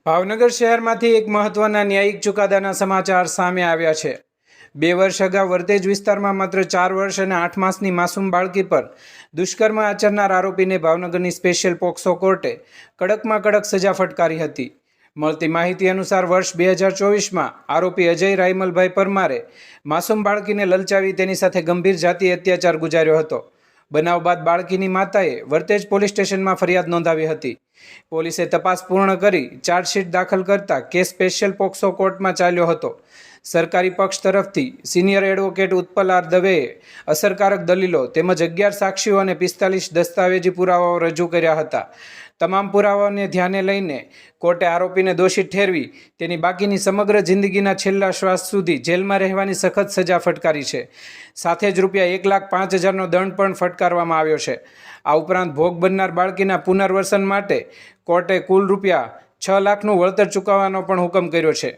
ભાવનગર શહેરમાંથી એક મહત્વના ન્યાયિક ચુકાદાના સમાચાર સામે આવ્યા છે। 2 વર્ષ અગાઉ વર્તેજ વિસ્તારમાં માત્ર 4 વર્ષ અને 8 માસની માસૂમ બાળકી પર દુષ્કર્મ આચરનાર આરોપીને ભાવનગરની સ્પેશિયલ પોક્સો કોર્ટે કડકમાં કડક સજા ફટકારી હતી। મળતી માહિતી અનુસાર વર્ષ 2024માં આરોપી અજય રાયમલભાઈ પરમારે માસૂમ બાળકીને લલચાવી તેની સાથે ગંભીર જાતિ અત્યાચાર ગુજાર્યો હતો। બનાવ બાદ બાળકીની માતાએ વર્તેજ પોલીસ સ્ટેશનમાં ફરિયાદ નોંધાવી હતી। પોલીસે તપાસ પૂર્ણ કરી ચાર્જશીટ દાખલ કરતા કેસ સ્પેશિયલ પોક્સો કોર્ટમાં ચાલ્યો હતો। સરકારી પક્ષ તરફથી સિનિયર એડવોકેટ ઉત્પલ આર દવેએ અસરકારક દલીલો તેમજ 11 સાક્ષીઓ અને 45 દસ્તાવેજી પુરાવાઓ રજૂ કર્યા હતા। તમામ પુરાવાઓને ધ્યાને લઈને કોર્ટે આરોપીને દોષિત ઠેરવી તેની બાકીની સમગ્ર જિંદગીના છેલ્લા શ્વાસ સુધી જેલમાં રહેવાની સખત સજા ફટકારી છે। સાથે જ ₹1,05,000નો દંડ પણ ફટકારવામાં આવ્યો છે। આ ઉપરાંત ભોગ બનનાર બાળકીના પુનર્વસન માટે કોર્ટે કુલ ₹6 લાખનું વળતર ચૂકવવાનો પણ હુકમ કર્યો છે।